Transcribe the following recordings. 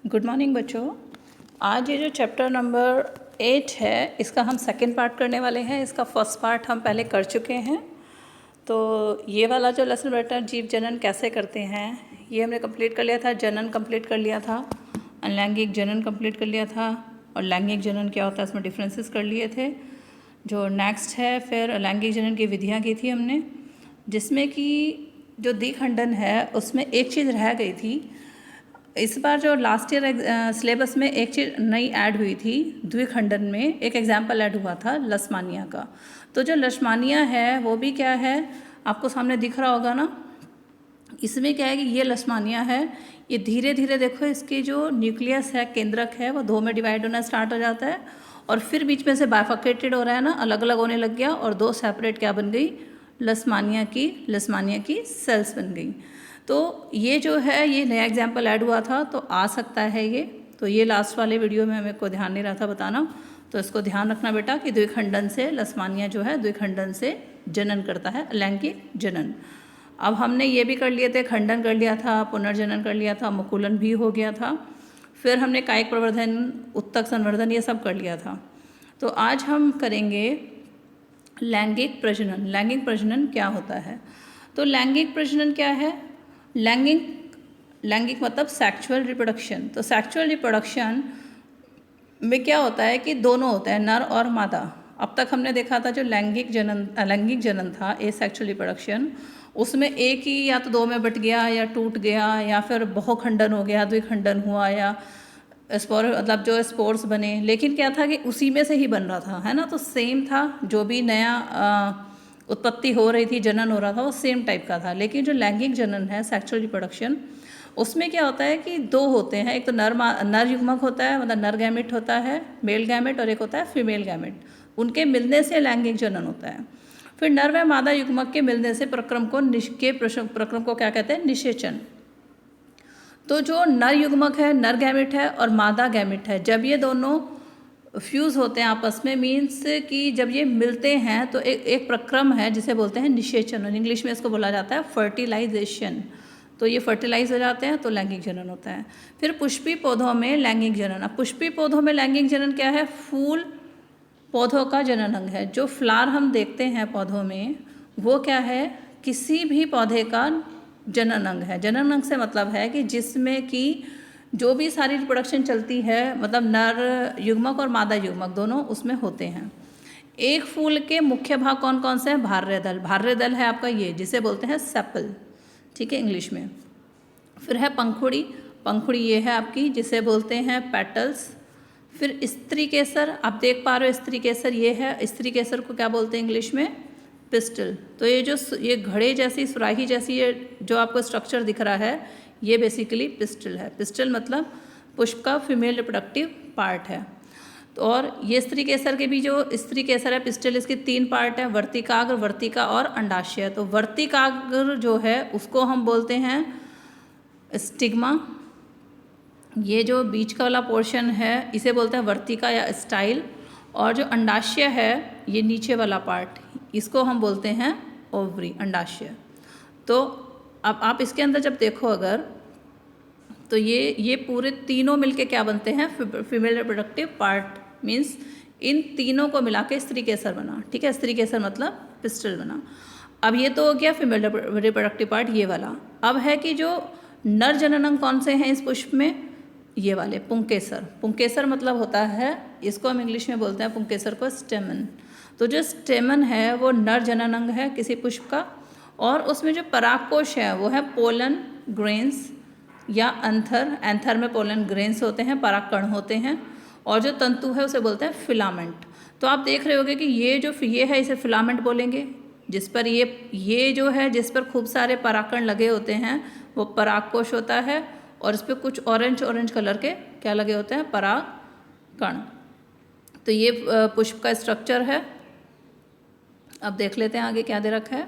Good morning बच्चों। आज ये जो चैप्टर नंबर 8 है इसका हम सेकंड पार्ट करने वाले हैं। इसका फर्स्ट पार्ट हम पहले कर चुके हैं। तो ये वाला जो लेसन बेटा जीव जनन कैसे करते हैं ये हमने कंप्लीट कर लिया था। जनन कंप्लीट कर लिया था, अलैंगिक जनन कंप्लीट कर लिया था, और लैंगिक जनन क्या होता है इसमें डिफरेंसेस कर लिए थे। जो नेक्स्ट है फिर अलैंगिक जनन की विधियाँ की थी हमने, जिसमें कि जो द्विखंडन है उसमें एक चीज़ रह गई थी। इस बार जो लास्ट ईयर सिलेबस में एक चीज़ नई ऐड हुई थी, द्विखंडन में एक एग्जाम्पल ऐड हुआ था लसमानिया का। तो जो लसमानिया है वो भी क्या है आपको सामने दिख रहा होगा ना। इसमें क्या है कि ये लसमानिया है, ये धीरे धीरे देखो इसकी जो न्यूक्लियस है, केंद्रक है, वो दो में डिवाइड होना स्टार्ट हो जाता है और फिर बीच में से बाइफर्केटेड हो रहा है ना, अलग अलग होने लग गया और दो सेपरेट क्या बन गई, लसमानिया की सेल्स बन गई। तो ये जो है ये नया एग्जाम्पल ऐड हुआ था तो आ सकता है ये। तो ये लास्ट वाले वीडियो में मेरे को ध्यान नहीं रहा था बताना, तो इसको ध्यान रखना बेटा कि द्विखंडन से लसमानिया जो है द्विखंडन से जनन करता है, अलैंगिक जनन। अब हमने ये भी कर लिए थे, खंडन कर लिया था, पुनर्जनन कर लिया था, मुकुलन भी हो गया था, फिर हमने कायिक प्रवर्धन, उत्तक संवर्धन ये सब कर लिया था। तो आज हम करेंगे लैंगिक प्रजनन। लैंगिक प्रजनन क्या होता है? तो लैंगिक प्रजनन क्या है? लैंगिक मतलब सेक्सुअल रिप्रोडक्शन। तो सेक्सुअल रिप्रोडक्शन में क्या होता है कि दोनों होते हैं, नर और मादा। अब तक हमने देखा था जो अलैंगिक जनन था, ए सेक्सुअल रिप्रोडक्शन, उसमें एक ही या तो दो में बट गया या टूट गया या फिर बहुखंडन हो गया, द्विखंडन हुआ या स्पोर मतलब जो स्पोर्स बने, लेकिन क्या था कि उसी में से ही बन रहा था, है ना। तो सेम था, जो भी नया उत्पत्ति हो रही थी, जनन हो रहा था, वो सेम टाइप का था। लेकिन जो लैंगिक जनन है, सेक्सुअल रिप्रोडक्शन, उसमें क्या होता है कि दो होते हैं। एक तो नर युग्मक होता है, मतलब नर गैमेट होता है, मेल गैमेट, और एक होता है फीमेल गैमेट। उनके मिलने से लैंगिक जनन होता है। फिर नर व मादा युग्मक के मिलने से प्रक्रम को क्या कहते हैं? निषेचन। तो जो नर युग्मक है, नर गैमेट है, और मादा गैमेट है, जब ये दोनों फ्यूज़ होते हैं आपस में, मीन्स कि जब ये मिलते हैं तो एक प्रक्रम है जिसे बोलते हैं निषेचन, और इंग्लिश में इसको बोला जाता है फर्टिलाइजेशन। तो ये फर्टिलाइज हो जाते हैं तो लैंगिक जनन होता है। फिर पुष्पी पौधों में लैंगिक जनन। अब पुष्पी पौधों में लैंगिक जनन क्या है? फूल पौधों का जनन अंग है। जो फ्लावर हम देखते हैं पौधों में, वो क्या है? किसी भी पौधे का जनन अंग है। जनन अंग से मतलब है कि जिसमें कि जो भी सारी रिप्रोडक्शन चलती है, मतलब नर युग्मक और मादा युग्मक दोनों उसमें होते हैं। एक फूल के मुख्य भाग कौन कौन से हैं? भार्य दल। भार्य दल है आपका ये, जिसे बोलते हैं सेपल, ठीक है, इंग्लिश में। फिर है पंखुड़ी। पंखुड़ी ये है आपकी, जिसे बोलते हैं पेटल्स। फिर स्त्री केसर, आप देख पा रहे हो स्त्री केसर ये है। स्त्री केसर को क्या बोलते हैं इंग्लिश में? पिस्टल। तो ये घड़े जैसी, सुराही जैसी ये जो आपको स्ट्रक्चर दिख रहा है, ये बेसिकली पिस्टल है। पिस्टल मतलब पुष्प का फीमेल रिप्रोडक्टिव पार्ट है। तो और ये स्त्री केसर के भी जो स्त्री केसर है, पिस्टल, इसके तीन पार्ट है, वर्तिकाग्र, वर्तिका और अंडाशय। तो वर्तिकाग्र जो है उसको हम बोलते हैं स्टिग्मा। ये जो बीच का वाला पोर्शन है इसे बोलते हैं वर्तिका या स्टाइल। और जो अंडाशय है, ये नीचे वाला पार्ट, इसको हम बोलते हैं ओवरी, अंडाशय। तो अब आप इसके अंदर जब देखो अगर, तो ये पूरे तीनों मिलके क्या बनते हैं? Female reproductive part. Means in तीनों को मिला के स्त्री केसर बना, ठीक है। स्त्री केसर मतलब पिस्टल बना। अब ये तो हो गया फीमेल रिप्रोडक्टिव पार्ट, ये वाला। अब है कि जो नर जननांग कौन से हैं इस पुष्प में? ये वाले पुंकेसर। पुंकेसर मतलब होता है, इसको हम इंग्लिश में बोलते हैं पुंकेसर को स्टेमन। तो जो स्टेमन है वो नर जननांग है किसी पुष्प का, और उसमें जो परागकोश है वो है पोलन ग्रेन्स या एंथर। एंथर में पोलन ग्रेन्स होते हैं, परागकण होते हैं, और जो तंतु है उसे बोलते हैं फिलामेंट। तो आप देख रहे होगे कि ये है, इसे फिलामेंट बोलेंगे। जिस पर ये जो है, जिस पर खूब सारे परागकण लगे होते हैं, वो परागकोश होता है, और इस पर कुछ ऑरेंज कलर के क्या लगे होते हैं? परागकण। तो ये पुष्प का स्ट्रक्चर है। अब देख लेते हैं आगे क्या दे रखा है।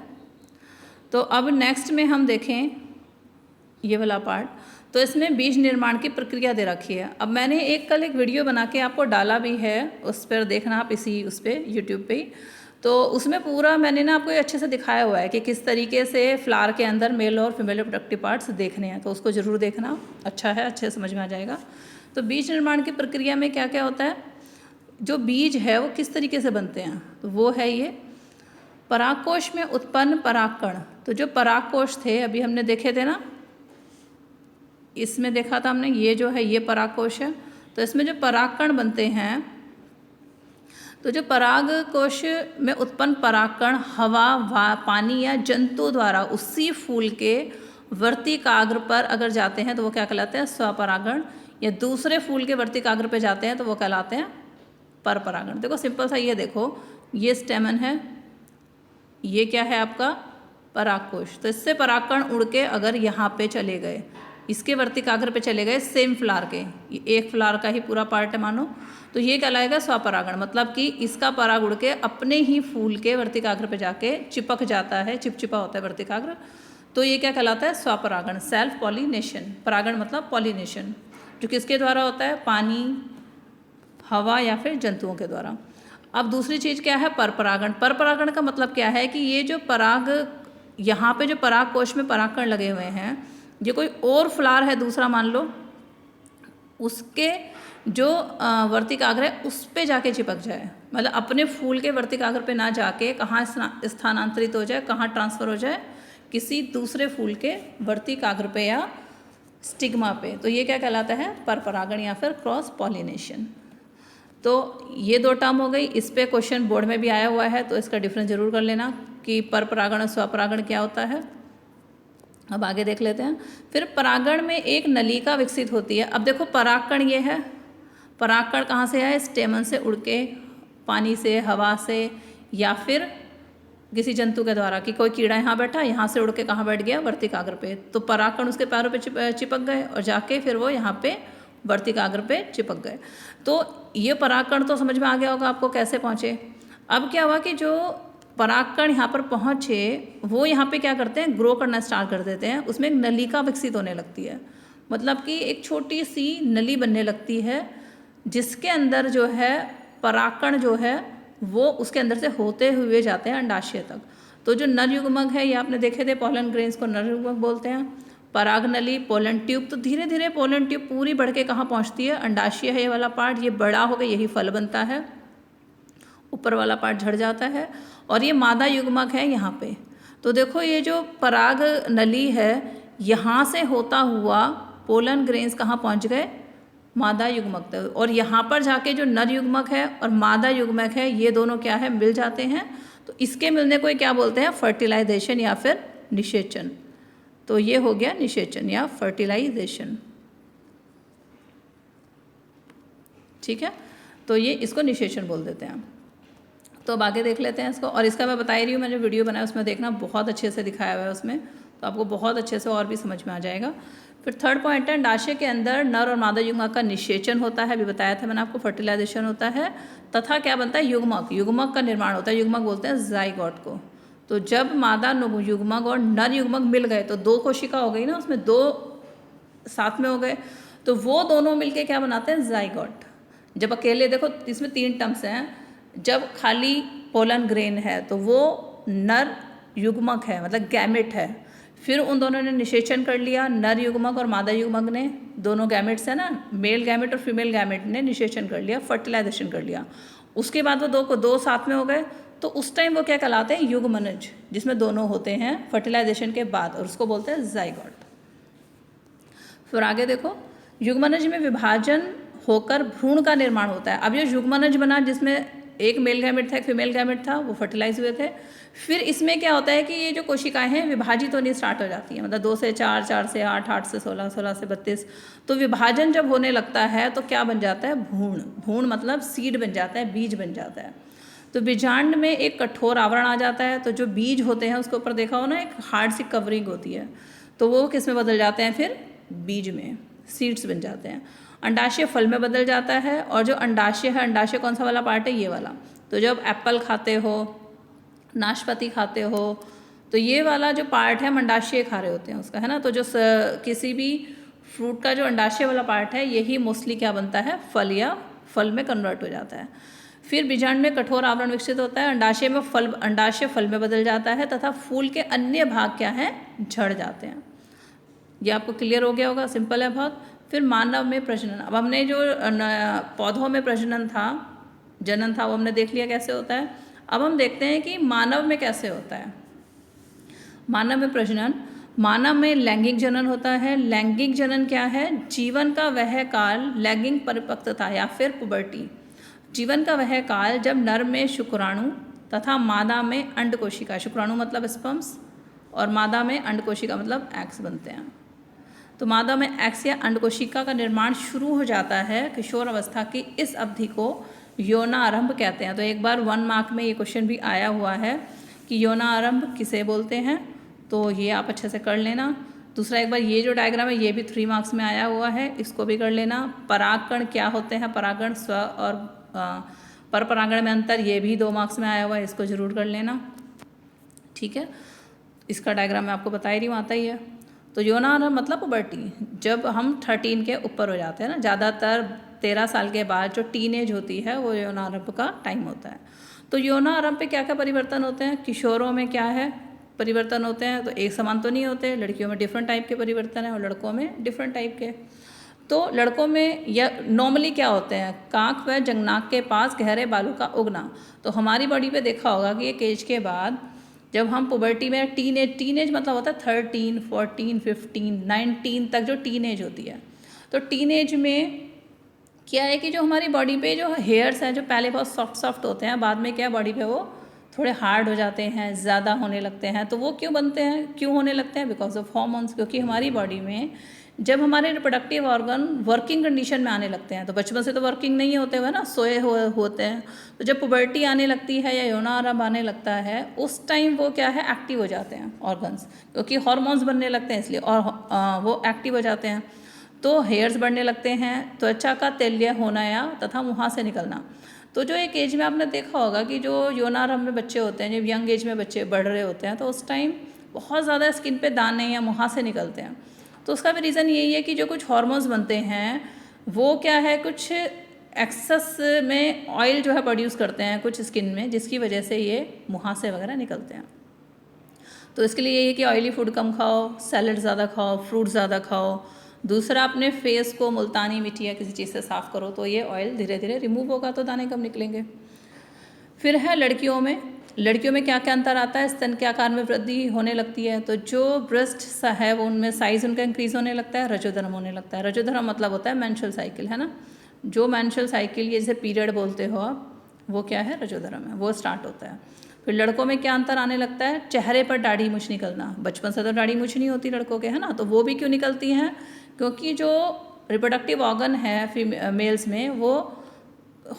तो अब नेक्स्ट में हम देखें ये वाला पार्ट। तो इसमें बीज निर्माण की प्रक्रिया दे रखी है। अब मैंने कल एक वीडियो बना के आपको डाला भी है, उस पर देखना आप, उस पर यूट्यूब पे। तो उसमें पूरा मैंने ना आपको ये अच्छे से दिखाया हुआ है कि किस तरीके से फ्लावर के अंदर मेल और फीमेल रिप्रोडक्टिव पार्ट्स देखने हैं, तो उसको ज़रूर देखना, अच्छा है, अच्छे से समझ में आ जाएगा। तो बीज निर्माण की प्रक्रिया में क्या क्या होता है, जो बीज है वो किस तरीके से बनते हैं, तो वो है ये परागकोश में उत्पन्न परागकण। तो जो परागकोश थे अभी हमने देखे थे ना, इसमें देखा था हमने, ये जो है ये परागकोश है। तो इसमें जो परागकण बनते हैं, तो जो परागकोश में उत्पन्न परागकण हवा, पानी या जंतु द्वारा उसी फूल के वर्तिकाग्र पर अगर जाते हैं तो वो क्या कहलाते हैं, स्वपरागण, या दूसरे फूल के वर्तिकाग्र पे जाते हैं तो वो कहलाते हैं परपरागण। देखो सिंपल सा ये देखो, ये स्टेमन है, ये क्या है आपका परागकोश। तो इससे परागकण उड़ के अगर यहाँ पे चले गए, इसके वर्तिकाग्र पे चले गए सेम फ्लावर के, ये एक फ्लावर का ही पूरा पार्ट है मानो, तो ये कहलाएगा स्वपरागण। मतलब कि इसका पराग उड़ के अपने ही फूल के वर्तिकाग्र पे जाके चिपक जाता है, चिपचिपा होता है वर्तिकाग्र, तो ये क्या कहलाता है, स्वपरागण, सेल्फ पॉलिनेशन। परागण मतलब पॉलिनेशन, जो किसके द्वारा होता है, पानी, हवा या फिर जंतुओं के द्वारा। अब दूसरी चीज़ क्या है, परपरागण। परपरागण का मतलब क्या है कि ये जो पराग, यहाँ पे जो पराग कोश में परागकण लगे हुए हैं, ये कोई और फ्लावर है दूसरा मान लो, उसके जो वर्तिकाग्र है उस पे जाके चिपक जाए, मतलब अपने फूल के वर्तिकाग्र पे ना जाके कहाँ स्थानांतरित हो जाए, कहाँ ट्रांसफ़र हो जाए, किसी दूसरे फूल के वर्तिकाग्र पे या स्टिग्मा पे, तो ये क्या कहलाता है, परपरागण या फिर क्रॉस पॉलिनेशन। तो ये दो टर्म हो गई, इस पे क्वेश्चन बोर्ड में भी आया हुआ है, तो इसका डिफरेंस जरूर कर लेना कि परपरागण और स्वपरागण क्या होता है। अब आगे देख लेते हैं। फिर परागण में एक नलिका विकसित होती है। अब देखो परागकण ये है, परागकण कहाँ से आए, स्टेमन से उड़ के, पानी से, हवा से, या फिर किसी जंतु के द्वारा, कि कोई कीड़ा यहाँ बैठा, यहाँ से उड़ के कहाँ बैठ गया, वर्तिकाग्र पे, तो परागकण उसके पैरों पे चिपक गए और जाके फिर वो यहाँ पे वर्तिकाग्र पे चिपक गए। तो ये परागकण तो समझ में आ गया होगा आपको कैसे पहुँचे। अब क्या हुआ कि जो परागकण यहाँ पर पहुँचे, वो यहाँ पे क्या करते हैं, ग्रो करना स्टार्ट कर देते हैं, उसमें एक नलिका विकसित होने लगती है, मतलब कि एक छोटी सी नली बनने लगती है, जिसके अंदर जो है परागकण जो है वो उसके अंदर से होते हुए जाते हैं अंडाशय तक। तो जो नर युग्मक है, ये आपने देखे थे, पोलन ग्रेन्स को नर युग्मक बोलते हैं। पराग नली, पोलन ट्यूब, तो धीरे धीरे पोलन ट्यूब पूरी बढ़ के कहाँ पहुँचती है, अंडाशय है ये वाला पार्ट, ये बड़ा हो गया, यही फल बनता है, ऊपर वाला पार्ट झड़ जाता है, और ये मादा युग्मक है यहाँ पे। तो देखो ये जो पराग नली है, यहाँ से होता हुआ पोलन ग्रेन्स कहाँ पहुँच गए, मादा युग्मक तक, और यहाँ पर जाके जो नर युग्मक है और मादा युग्मक है, ये दोनों क्या है, मिल जाते हैं। तो इसके मिलने को क्या बोलते हैं, फर्टिलाइजेशन या फिर निषेचन। तो ये हो गया निषेचन या फर्टिलाइजेशन, ठीक है। तो ये इसको निषेचन बोल देते हैं। तो अब आगे देख लेते हैं इसको, और इसका मैं बता ही रही हूँ, मैंने वीडियो बनाया उसमें देखना, बहुत अच्छे से दिखाया हुआ है उसमें, तो आपको बहुत अच्छे से और भी समझ में आ जाएगा। फिर थर्ड पॉइंट है, अंडाशय के अंदर नर और मादा युग्मक का निषेचन होता है, अभी बताया था मैंने आपको, फर्टिलाइजेशन होता है, तथा क्या बनता है, युग्मक, युग्मक का निर्माण होता है, युग्मक बोलते हैं जाइगोट को। तो जब मादा युग्मक और नर युग्मक मिल गए तो दो कोशिका हो गई ना, उसमें दो साथ में हो गए, तो वो दोनों मिलके क्या बनाते हैं, जाइगोट। जब अकेले देखो, इसमें 3 टर्म्स हैं, जब खाली पोलन ग्रेन है तो वो नर युग्मक है, मतलब गैमेट है, फिर उन दोनों ने निषेचन कर लिया, नर युग्मक और मादा युग्मक ने, दोनों गैमेट्स है ना, मेल गैमेट और फीमेल गैमेट ने निषेचन कर लिया, फर्टिलाइजेशन कर लिया, उसके बाद वो दो साथ में हो गए, तो उस टाइम वो क्या कहलाते हैं, युग्मनज, जिसमें दोनों होते हैं फर्टिलाइजेशन के बाद, और उसको बोलते हैं जाइगोट। फिर आगे देखो, युग्मनज में विभाजन होकर भ्रूण का निर्माण होता है। अब ये युग्मनज बना, जिसमें एक मेल गैमेट था, एक फीमेल गैमेट था, वो फर्टिलाइज हुए थे। फिर इसमें क्या होता है कि ये जो कोशिकाएं हैं विभाजित होनी स्टार्ट हो जाती हैं, मतलब 2 से 4, 4 से 8, 8 से 16, 16 से 32। तो विभाजन जब होने लगता है तो क्या बन जाता है, भ्रूण। भ्रूण मतलब सीड बन जाता है, बीज बन जाता है। तो बीजांड में एक कठोर आवरण आ जाता है, तो जो बीज होते हैं उसके ऊपर देखा हो ना, एक हार्ड सी कवरिंग होती है, तो वो किस में बदल जाते हैं, फिर बीज में, सीड्स बन जाते हैं। अंडाशय फल में बदल जाता है, और जो अंडाशय है, अंडाशय कौन सा वाला पार्ट है, ये वाला। तो जब एप्पल खाते हो, नाशपाती खाते हो, तो ये वाला जो पार्ट है हम अंडाशय खा रहे होते हैं उसका, है ना। तो जो किसी भी फ्रूट का जो अंडाशय वाला पार्ट है, यही मोस्टली क्या बनता है, फल या फल में कन्वर्ट हो जाता है। फिर बीजांड में कठोर आवरण विकसित होता है, अंडाशय फल में बदल जाता है तथा फूल के अन्य भाग क्या है, झड़ जाते हैं। ये आपको क्लियर हो गया होगा, सिंपल है बहुत। फिर मानव में प्रजनन, अब हमने जो पौधों में जनन था वो हमने देख लिया कैसे होता है। अब हम देखते हैं कि मानव में कैसे होता है। मानव में प्रजनन, मानव में लैंगिक जनन होता है। लैंगिक जनन क्या है, जीवन का वह काल, लैंगिक परिपक्वता या फिर पुबर्टी, जीवन का वह काल जब नर में शुक्राणु तथा मादा में अंडकोशिका, शुक्राणु मतलब स्पर्म्स और मादा में अंडकोशिका मतलब एग्स बनते हैं। तो मादा में एग्स या अंडकोशिका का निर्माण शुरू हो जाता है। किशोर अवस्था की इस अवधि को यौनारंभ कहते हैं। तो एक बार 1 मार्क में ये क्वेश्चन भी आया हुआ है कि यौनारंभ किसे बोलते हैं, तो ये आप अच्छे से कर लेना। दूसरा एक बार ये जो डायग्राम है ये भी 3 मार्क्स में आया हुआ है, इसको भी कर लेना। परागकण क्या होते हैं, परागण स्व और पर परागण में अंतर, ये भी 2 मार्क्स में आया हुआ है, इसको जरूर कर लेना। ठीक है, इसका डायग्राम मैं आपको बता ही रही हूँ, आता ही है। तो यौनारंभ मतलब पुबर्टी, जब हम 13 के ऊपर हो जाते हैं ना, ज़्यादातर 13 साल के बाद जो टीनेज होती है वो यौनारंभ का टाइम होता है। तो यौनारंभ पे क्या क्या परिवर्तन होते हैं, किशोरों में क्या है परिवर्तन होते हैं, तो एक समान तो नहीं होते, लड़कियों में डिफरेंट टाइप के परिवर्तन है और लड़कों में डिफरेंट टाइप के। तो लड़कों में या नॉर्मली क्या होते हैं, कांख व जंगनाक के पास गहरे बालों का उगना। तो हमारी बॉडी पे देखा होगा कि एक एज के बाद जब हम पुबर्टी में टीनेज मतलब होता है 13, 14, 15, 19 तक जो टीनेज होती है। तो टीनेज में क्या है कि जो हमारी बॉडी पे जो हेयर्स हैं जो पहले बहुत सॉफ्ट होते हैं, बाद में क्या बॉडी पे वो थोड़े हार्ड हो जाते हैं, ज़्यादा होने लगते हैं। तो वो क्यों होने लगते हैं, बिकॉज ऑफ हॉर्मोन्स। क्योंकि हमारी बॉडी में जब हमारे रिप्रोडक्टिव ऑर्गन वर्किंग कंडीशन में आने लगते हैं, तो बचपन से तो वर्किंग नहीं होते हुए ना, सोए हुए होते हैं। तो जब पुबर्टी आने लगती है या यौनारंभ आने लगता है, उस टाइम वो क्या है, एक्टिव हो जाते हैं ऑर्गन्स, क्योंकि हॉर्मोन्स बनने लगते हैं इसलिए, और वो एक्टिव हो जाते हैं। तो हेयर्स बढ़ने लगते हैं, त्वचा का तैलीय होना या तथा मुँह से निकलना। तो जो एक एज में आपने देखा होगा कि जो यौनारंभ में बच्चे होते हैं, जब यंग एज में बच्चे बढ़ रहे होते हैं, तो उस टाइम बहुत ज़्यादा स्किन पे दाने या मुँह से निकलते हैं। तो उसका भी रीज़न यही है कि जो कुछ हार्मोन्स बनते हैं वो क्या है, कुछ एक्सेस में ऑयल जो है प्रोड्यूस करते हैं कुछ स्किन में, जिसकी वजह से ये मुँह से वगैरह निकलते हैं। तो इसके लिए यही है कि ऑयली फूड कम खाओ, सैलड ज़्यादा खाओ, फ्रूट ज़्यादा खाओ। दूसरा, अपने फेस को मुल्तानी मिट्टी या किसी चीज़ से साफ़ करो, तो ये ऑयल धीरे धीरे रिमूव होगा, तो दाने कम निकलेंगे। फिर है लड़कियों में क्या क्या अंतर आता है, स्तन के आकार में वृद्धि होने लगती है। तो जो ब्रेस्ट सा है वो उनमें साइज़ उनका इंक्रीज़ होने लगता है, रजोधर्म होने लगता है। रजोधर्म मतलब होता है मेंस्ट्रुअल साइकिल, है ना, जो मेंस्ट्रुअल साइकिल ये जैसे पीरियड बोलते हो आप, वो क्या है, रजोधर्म है, वो स्टार्ट होता है। फिर लड़कों में क्या अंतर आने लगता है, चेहरे पर दाढ़ी मूछ निकलना। बचपन से तो दाढ़ी मूछ नहीं होती लड़कों के, है ना, तो वो भी क्यों निकलती हैं, क्योंकि जो रिप्रोडक्टिव ऑर्गन है मेल्स में, वो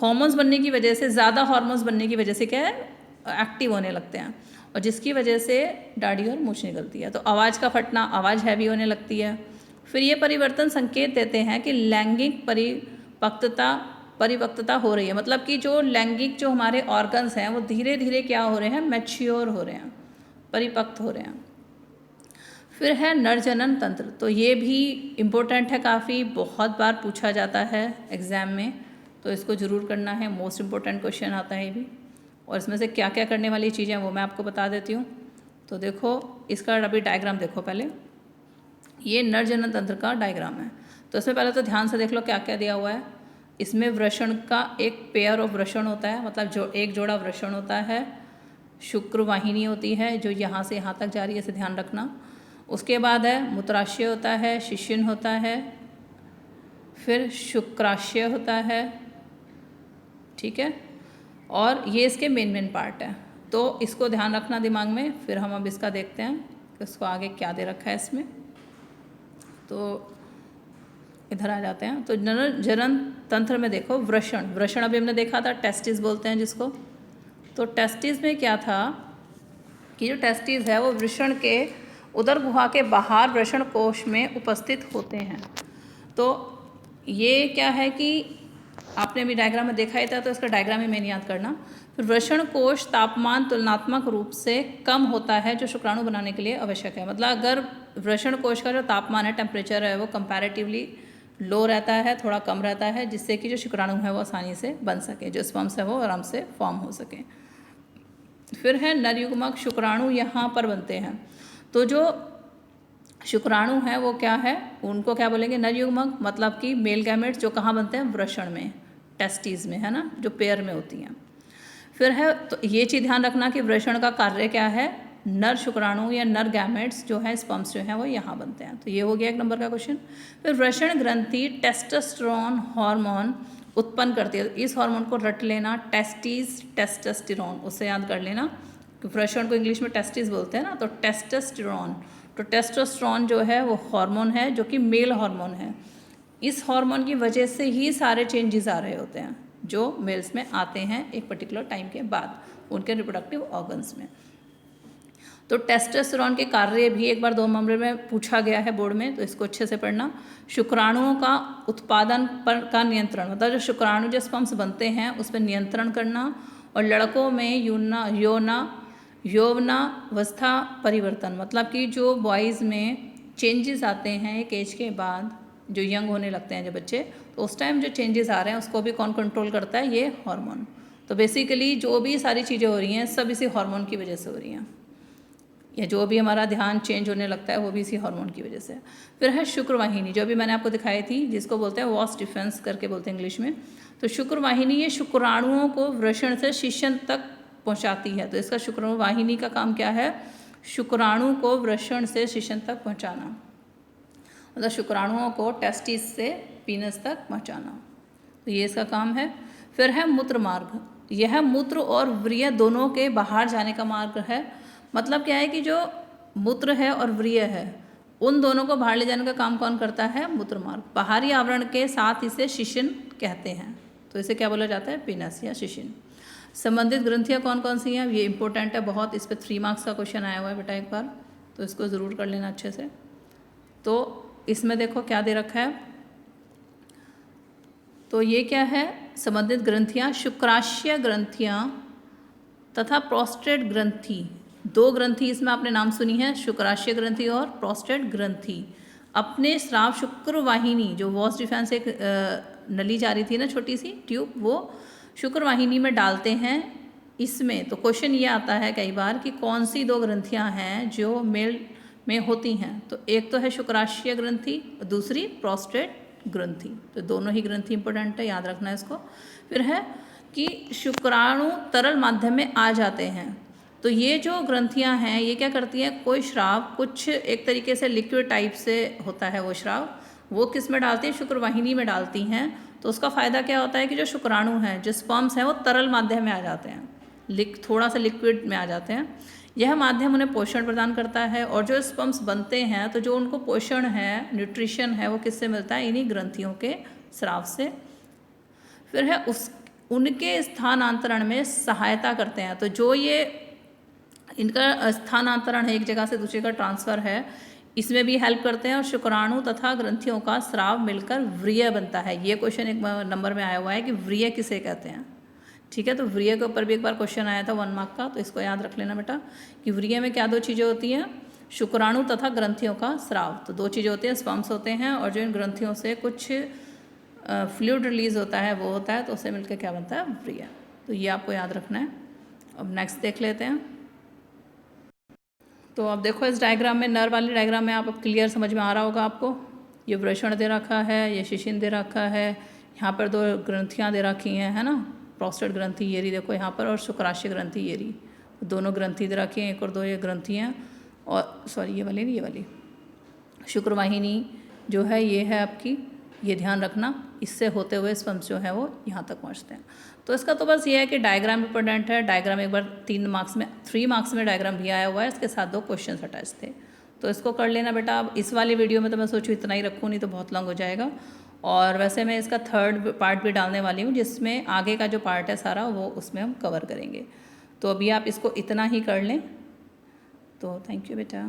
हार्मोन्स बनने की वजह से, ज़्यादा हार्मोन्स बनने की वजह से क्या है, एक्टिव होने लगते हैं, और जिसकी वजह से दाढ़ी और मूछ निकलती है। तो आवाज़ का फटना, आवाज़ हैवी होने लगती है। फिर ये परिवर्तन संकेत देते हैं कि लैंगिक परिपक्वता हो रही है, मतलब कि जो लैंगिक जो हमारे ऑर्गन्स हैं वो धीरे धीरे क्या हो रहे हैं, मैच्योर हो रहे हैं, परिपक्व हो रहे हैं। फिर है नरजनन तंत्र, तो ये भी इम्पोर्टेंट है काफ़ी, बहुत बार पूछा जाता है एग्ज़ाम में, तो इसको ज़रूर करना है, मोस्ट इम्पोर्टेंट क्वेश्चन आता है ये भी। और इसमें से क्या क्या करने वाली चीज़ें हैं वो मैं आपको बता देती हूँ। तो देखो इसका अभी डायग्राम देखो पहले, ये नरजनन तंत्र का डायग्राम है। तो इसमें पहले तो ध्यान से देख लो क्या क्या दिया हुआ है। इसमें वृषण का एक पेयर ऑफ वृषण होता है, मतलब जो एक जोड़ा वृषण होता है, शुक्र वाहिनी होती है जो यहाँ से यहाँ तक जा रही है, इसे ध्यान रखना। उसके बाद है मूत्राशय होता है, शिश्न होता है, फिर शुक्राशय होता है, ठीक है, और ये इसके मेन पार्ट है। तो इसको ध्यान रखना दिमाग में। फिर हम अब इसका देखते हैं कि इसको आगे क्या दे रखा है इसमें। तो इधर आ जाते हैं। तो जनन तंत्र में देखो वृषण अभी हमने देखा था, टेस्टिस बोलते हैं जिसको। तो टेस्टिस में क्या था कि जो टेस्टिस है वो वृषण के उदर गुहा के बाहर वृषण कोश में उपस्थित होते हैं। तो ये क्या है कि आपने अभी डायग्राम में देखा ही था, तो इसका डायग्राम ही मेन याद करना। फिर वृषण कोश तापमान तुलनात्मक रूप से कम होता है जो शुक्राणु बनाने के लिए आवश्यक है। मतलब अगर वृषण कोश का जो तापमान है, टेम्परेचर है, वो कंपैरेटिवली लो रहता है, थोड़ा कम रहता है, जिससे कि जो शुक्राणु है वो आसानी से बन सके, जो स्पर्म्स है वो आराम से फॉर्म हो सके। फिर है नर युग्मक शुक्राणु यहाँ पर बनते हैं। तो जो शुक्राणु है वो क्या है, उनको क्या बोलेंगे, नर युग्मक, मतलब कि मेल गैमेट्स जो कहाँ बनते हैं, वृषण में, टेस्टिस में, है ना, जो पेयर में होती हैं। फिर है, तो ये चीज़ ध्यान रखना कि वृषण का कार्य क्या है, नर शुक्राणु या नर गैमेट्स जो है, स्पर्म्स जो हैं वो यहाँ बनते हैं। तो ये हो गया 1 नंबर का क्वेश्चन। फिर वृषण ग्रंथि टेस्टोस्टेरोन हार्मोन उत्पन्न करती है। इस हार्मोन को रट लेना, टेस्टिस टेस्टोस्टेरोन, उससे याद कर लेना। वृषण को इंग्लिश में टेस्टिस बोलते हैं ना, तो टेस्टोस्टेरोन, तो टेस्टोस्टेरोन जो है वो हार्मोन है जो कि मेल हार्मोन है। इस हार्मोन की वजह से ही सारे चेंजेस आ रहे होते हैं जो मेल्स में आते हैं एक पर्टिकुलर टाइम के बाद उनके रिप्रोडक्टिव ऑर्गन्स में। तो टेस्टोस्टेरोन के कार्य भी एक बार 2 नंबर में पूछा गया है बोर्ड में, तो इसको अच्छे से पढ़ना। शुक्राणुओं का उत्पादन पर का नियंत्रण, मतलब जो शुक्राणु जो स्पर्म्स बनते हैं उस पर नियंत्रण करना। और लड़कों में यौवनावस्था परिवर्तन, मतलब कि जो बॉयज़ में चेंजेस आते हैं एक एज के बाद, जो यंग होने लगते हैं जब बच्चे, तो उस टाइम जो चेंजेस आ रहे हैं उसको भी कौन कंट्रोल करता है, ये हार्मोन। तो बेसिकली जो भी सारी चीज़ें हो रही हैं सब इसी हार्मोन की वजह से हो रही हैं, या जो भी हमारा ध्यान चेंज होने लगता है वो भी इसी हार्मोन की वजह से। फिर है शुक्रवाहिनी, जो भी मैंने आपको दिखाई थी, जिसको बोलते हैं वॉस डिफेंस करके बोलते हैं इंग्लिश में। तो शुक्रवाहिनी ये शुक्राणुओं को वृषण से शिशन तक पहुंचाती है। तो इसका शुक्रवाहिनी का काम क्या है, शुक्राणु को वृषण से शिशन तक पहुंचाना, मतलब शुक्राणुओं को टेस्टिस से पीनस तक पहुंचाना, तो ये इसका काम है। फिर है मूत्र मार्ग, यह मूत्र और व्रिय दोनों के बाहर जाने का मार्ग है। मतलब क्या है कि जो मूत्र है और व्रिय है उन दोनों को बाहर ले जाने का काम कौन करता है, मूत्र मार्ग। बाहरी आवरण के साथ इसे शिशिन कहते हैं, तो इसे क्या बोला जाता है, पीनस या शिशिन। संबंधित ग्रंथियाँ कौन कौन सी हैं, ये इंपॉर्टेंट है बहुत, इस पर 3 मार्क्स का क्वेश्चन आया हुआ है बेटा एक बार, तो इसको ज़रूर कर लेना अच्छे से। तो इसमें देखो क्या दे रखा है, तो ये क्या है, संबंधित ग्रंथियाँ, शुक्राशय ग्रंथियाँ तथा प्रोस्टेट ग्रंथि, 2 ग्रंथि इसमें आपने नाम सुनी है, शुक्राशय ग्रंथि और प्रोस्टेट ग्रंथि। अपने स्राव शुक्रवाहिनी, जो वॉस डिफेंस एक नली जा रही थी ना, छोटी सी ट्यूब, वो शुक्रवाहिनी में डालते हैं इसमें। तो क्वेश्चन ये आता है कई बार कि कौन सी 2 ग्रंथियां हैं जो मेल में होती हैं। तो एक तो है शुक्राशय ग्रंथि, दूसरी प्रोस्टेट ग्रंथि। तो दोनों ही ग्रंथि इंपॉर्टेंट है, याद रखना है इसको। फिर है कि शुक्राणु तरल माध्यम में आ जाते हैं। तो ये जो ग्रंथियां हैं ये क्या करती हैं, कोई श्राव कुछ एक तरीके से लिक्विड टाइप से होता है वो श्राव, वो किस में डालती हैं, शुक्रवाहिनी में डालती हैं। तो उसका फ़ायदा क्या होता है कि जो शुक्राणु हैं, जो स्पर्म्स हैं, वो तरल माध्यम में आ जाते हैं, थोड़ा सा लिक्विड में आ जाते हैं। यह माध्यम उन्हें पोषण प्रदान करता है, और जो स्पर्म्स बनते हैं तो जो उनको पोषण है, न्यूट्रिशन है, वो किससे मिलता है, इन्हीं ग्रंथियों के स्राव से। फिर है उनके स्थानांतरण में सहायता करते हैं। तो जो ये इनका स्थानांतरण है, एक जगह से दूसरी का ट्रांसफ़र है, इसमें भी हेल्प करते हैं। और शुक्राणु तथा ग्रंथियों का स्राव मिलकर व्रिय बनता है। ये क्वेश्चन 1 नंबर में आया हुआ है कि व्रिय किसे कहते हैं, ठीक है। तो व्रिय के ऊपर भी एक बार क्वेश्चन आया था 1 मार्क का, तो इसको याद रख लेना बेटा कि व्रिय में क्या 2 चीज़ें होती हैं, शुक्राणु तथा ग्रंथियों का स्राव। तो 2 चीज़ें होती हैं, स्पर्म्स होते हैं और जो इन ग्रंथियों से कुछ फ्लूइड रिलीज होता है वो होता है, तो उससे मिलकर क्या बनता है, व्रिय। तो ये आपको याद रखना है। अब नेक्स्ट देख लेते हैं। तो अब देखो इस डायग्राम में, नर वाली डायग्राम में, आप अब क्लियर समझ में आ रहा होगा आपको। ये वृषण दे रखा है, ये शिशिन दे रखा है, यहाँ पर 2 ग्रंथियाँ दे रखी हैं, है ना, प्रोस्टेट ग्रंथि ये रही देखो यहाँ पर, और शुक्राशय ग्रंथि ये रही, दोनों ग्रंथि दे रखी हैं, 1 और 2 ये ग्रंथि हैं। और सॉरी ये वाली नहीं, ये वाली शुक्रवाहिनी जो है ये है आपकी, ये ध्यान रखना, इससे होते हुए स्पर्म्स जो है वो यहाँ तक पहुँचते हैं। तो इसका तो बस ये है कि डायग्राम इंपॉर्टेंट है। डायग्राम एक बार 3 मार्क्स में डायग्राम भी आया हुआ है, इसके साथ 2 क्वेश्चन अटैच थे, तो इसको कर लेना बेटा। अब इस वाली वीडियो में तो मैं सोचूँ इतना ही रखूँ, नहीं तो बहुत लॉन्ग हो जाएगा। और वैसे मैं इसका 3rd पार्ट भी डालने वाली हूँ, जिसमें आगे का जो पार्ट है सारा वो उसमें हम कवर करेंगे। तो अभी आप इसको इतना ही कर लें। तो थैंक यू बेटा।